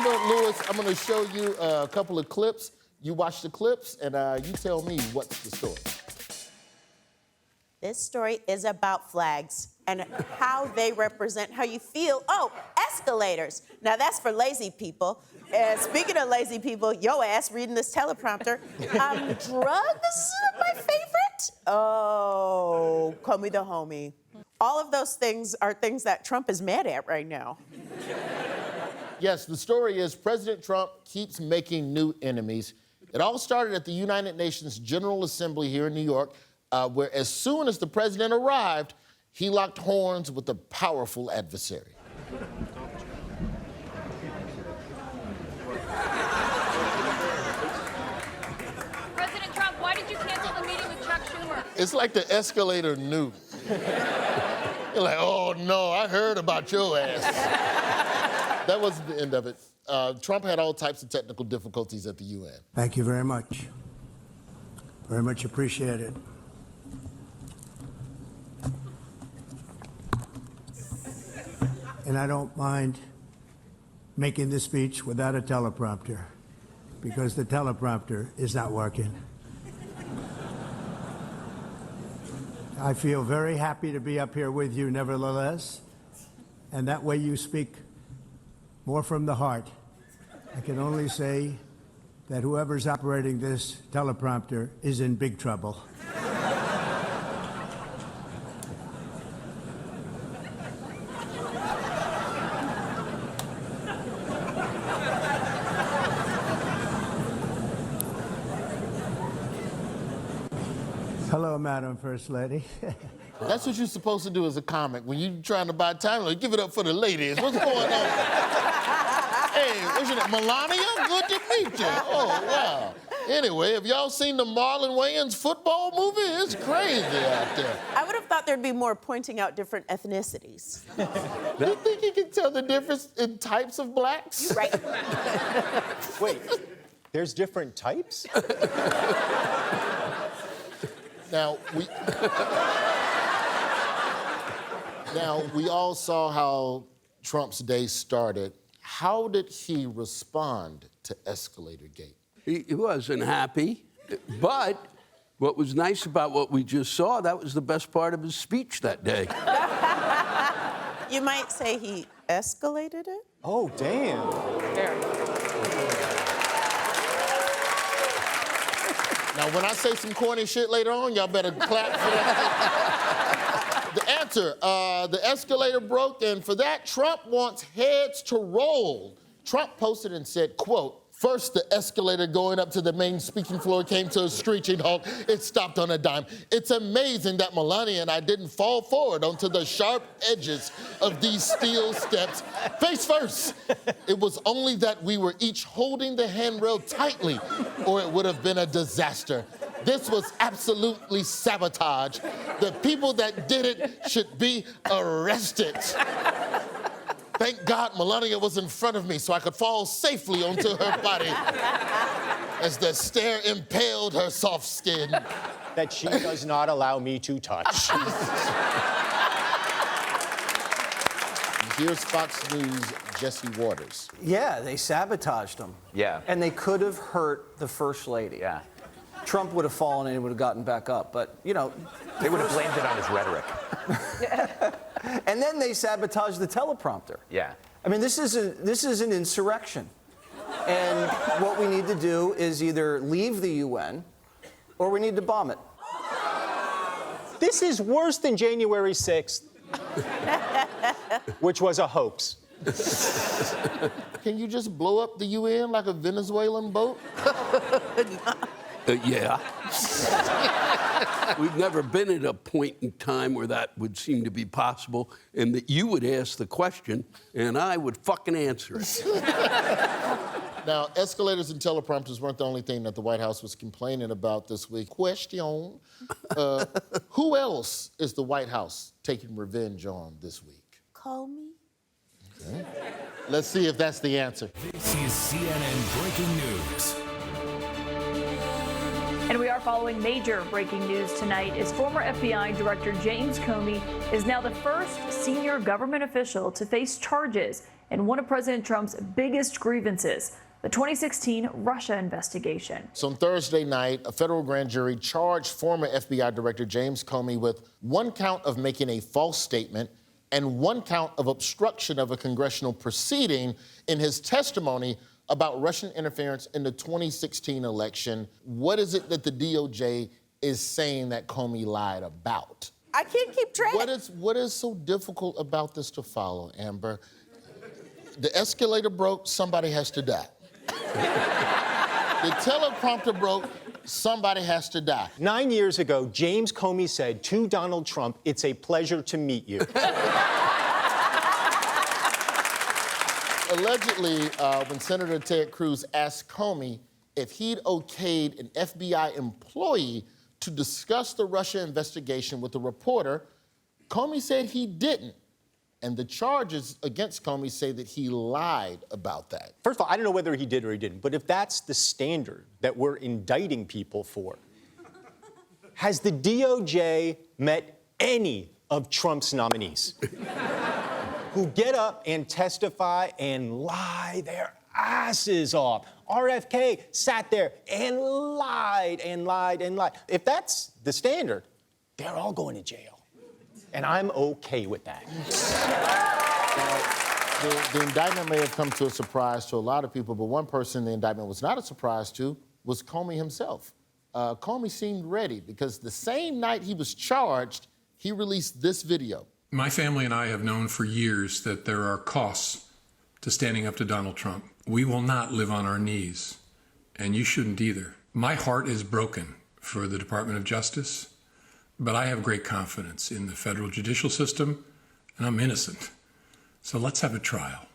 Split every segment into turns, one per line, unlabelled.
remember, Lewis, I'm going to show you a couple of clips. You watch the clips, and you tell me what's the story.
This story is about flags and how they represent how you feel. Oh, escalators. Now, that's for lazy people. Speaking of lazy people, yo ass reading this teleprompter. Drugs, my favorite? Oh, call me the homie. All of those things are things that Trump is mad at right now.
Yes, the story is President Trump keeps making new enemies. It all started at the United Nations General Assembly here in New York, where as soon as the president arrived, he locked horns with a powerful adversary.
President Trump, why did you cancel the meeting with Chuck Schumer?
It's like the escalator knew. You're like, oh no, I heard about your ass. That wasn't the end of it. Trump had all types of technical difficulties at the UN.
Thank you very much. Very much appreciated. And I don't mind making this speech without a teleprompter, because the teleprompter is not working. I feel very happy to be up here with you nevertheless, and that way you speak more from the heart. I can only say that whoever's operating this teleprompter is in big trouble. Hello, Madam First Lady.
That's what you're supposed to do as a comic. When you're trying to buy time, like, give it up for the ladies. What's going on? Hey, what's your name? Melania? Good to meet you. Oh, wow. Anyway, have y'all seen the Marlon Wayans football movie? It's crazy out there.
I would have thought there'd be more pointing out different ethnicities.
You think you can tell the difference in types of blacks?
You're right.
Wait, there's different types?
Now, we all saw how Trump's day started. How did he respond to Escalator Gate?
He wasn't happy, but what was nice about what we just saw, that was the best part of his speech that day.
You might say he escalated it?
Oh, damn.
Now, when I say some corny shit later on, y'all better clap for that. The answer, the escalator broke, and for that, Trump wants heads to roll. Trump posted and said, quote, "First, the escalator going up to the main speaking floor came to a screeching halt. It stopped on a dime. It's amazing that Melania and I didn't fall forward onto the sharp edges of these steel steps face first. It was only that we were each holding the handrail tightly, or it would have been a disaster. This was absolutely sabotage. The people that did it should be arrested. Thank God Melania was in front of me so I could fall safely onto her body as the stair impaled her soft skin."
That she does not allow me to touch.
Here's Fox News' Jesse Waters.
Yeah, they sabotaged him.
Yeah.
And they could have hurt the First Lady.
Yeah.
Trump would have fallen and he would have gotten back up, but, you know.
They would have blamed it on his rhetoric.
And then they sabotaged the teleprompter.
Yeah.
I mean, this is an insurrection. And what we need to do is either leave the UN or we need to bomb it.
This is worse than January 6th, which was a hoax.
Can you just blow up the UN like a Venezuelan boat?
Yeah. We've never been at a point in time where that would seem to be possible, and that you would ask the question, and I would fucking answer it.
Now, escalators and teleprompters weren't the only thing that the White House was complaining about this week. Question, who else is the White House taking revenge on this week?
Call me.
Okay. Let's see if that's the answer.
This is CNN Breaking News.
And we are following major breaking news tonight as former FBI Director James Comey is now the first senior government official to face charges
in one of President Trump's biggest grievances, the 2016 Russia investigation.
So on Thursday night, a federal grand jury charged former FBI Director James Comey with one count of making a false statement and one count of obstruction of a congressional proceeding in his testimony about Russian interference in the 2016 election. What is it that the DOJ is saying that Comey lied about?
I can't keep track.
What is so difficult about this to follow, Amber? The escalator broke, somebody has to die. The teleprompter broke, somebody has to die.
9 years ago, James Comey said to Donald Trump, "It's a pleasure to meet you."
Allegedly, when Senator Ted Cruz asked Comey if he'd okayed an FBI employee to discuss the Russia investigation with a reporter, Comey said he didn't. And the charges against Comey say that he lied about that.
First of all, I don't know whether he did or he didn't, but if that's the standard that we're indicting people for, has the DOJ met any of Trump's nominees who get up and testify and lie their asses off? RFK sat there and lied and lied and lied. If that's the standard, they're all going to jail. And I'm okay with that.
The indictment may have come to a surprise to a lot of people, but one person the indictment was not a surprise to was Comey himself. Comey seemed ready because the same night he was charged, he released this video.
My family and I have known for years that there are costs to standing up to Donald Trump. We will not live on our knees, and you shouldn't either. My heart is broken for the Department of Justice, but I have great confidence in the federal judicial system, and I'm innocent. So let's have a trial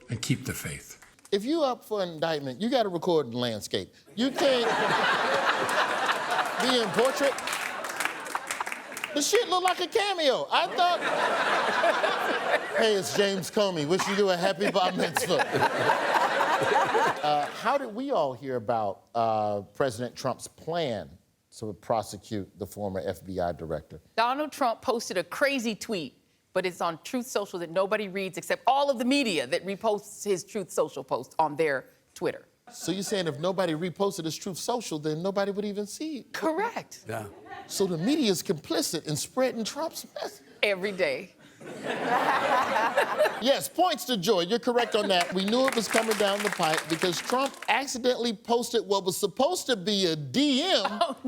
and keep the faith.
If you up for an indictment, you got to record the landscape. You can't be in portrait. The shit look like a cameo. I thought, hey, it's James Comey. Wishing you a happy bar mitzvah. How did we all hear about President Trump's plan to prosecute the former FBI director?
Donald Trump posted a crazy tweet, but it's on Truth Social that nobody reads except all of the media that reposts his Truth Social post on their Twitter.
So you're saying if nobody reposted his Truth Social, then nobody would even see it?
Correct.
Yeah.
So the media is complicit in spreading Trump's message?
Every day.
Yes, points to Joy. You're correct on that. We knew it was coming down the pipe because Trump accidentally posted what was supposed to be a DM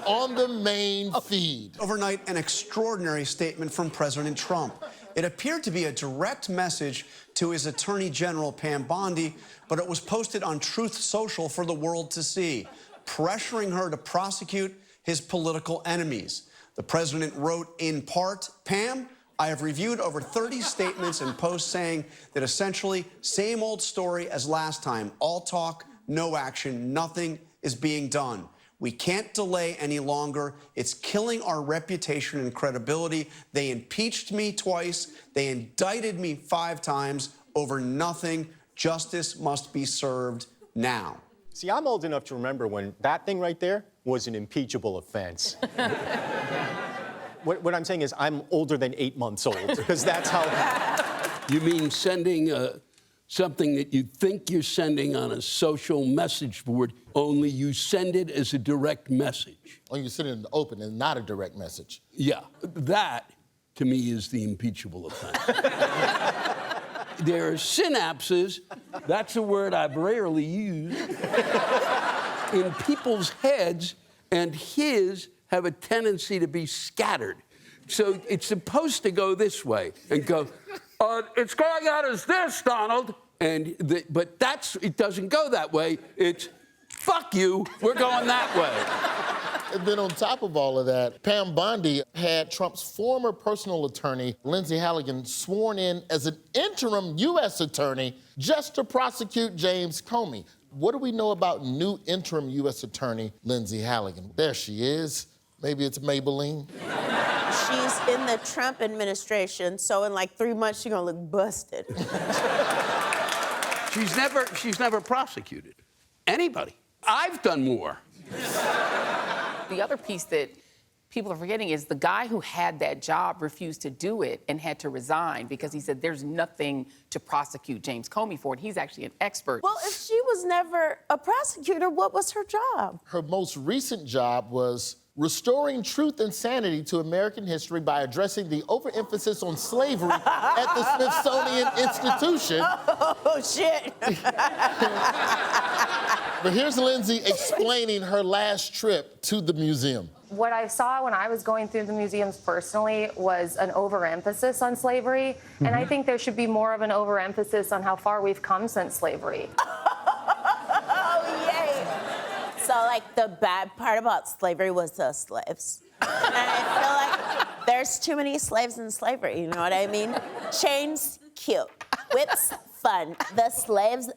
on the main feed.
Overnight, an extraordinary statement from President Trump. It appeared to be a direct message to his Attorney General, Pam Bondi, but it was posted on Truth Social for the world to see, pressuring her to prosecute his political enemies. The president wrote in part, "Pam, I have reviewed over 30 statements and posts saying that essentially same old story as last time. All talk, no action, nothing is being done. We can't delay any longer. It's killing our reputation and credibility. They impeached me twice. They indicted me 5 times over nothing. Justice must be served now."
See, I'm old enough to remember when that thing right there was an impeachable offense. What I'm saying is I'm older than 8 months old, because that's how...
You mean sending something that you think you're sending on a social message board, only you send it as a direct message?
Or you send it in the open and not a direct message?
Yeah, that, to me, is the impeachable offense. There are synapses, that's a word I've rarely used, in people's heads, and his have a tendency to be scattered. So it's supposed to go this way and go, it's going out as this, Donald. But it doesn't go that way. It's, fuck you, we're going that way.
And then on top of all of that, Pam Bondi had Trump's former personal attorney, Lindsey Halligan, sworn in as an interim U.S. attorney just to prosecute James Comey. What do we know about new interim U.S. attorney Lindsey Halligan? There she is. Maybe it's Maybelline.
She's in the Trump administration, so in like 3 months, she's gonna look busted.
She's never prosecuted anybody. I've done more.
The other piece that people are forgetting is the guy who had that job refused to do it and had to resign because he said there's nothing to prosecute James Comey for, and he's actually an expert.
Well, if she was never a prosecutor, what was her job?
Her most recent job was restoring truth and sanity to American history by addressing the overemphasis on slavery at the Smithsonian Institution.
Oh, shit.
But here's Lindsay explaining her last trip to the museum.
What I saw when I was going through the museums personally was an overemphasis on slavery, and I think there should be more of an overemphasis on how far we've come since slavery.
Oh, yay. So, like, the bad part about slavery was the slaves. And I feel like there's too many slaves in slavery, you know what I mean? Chains, cute. Whips, fun. The slaves,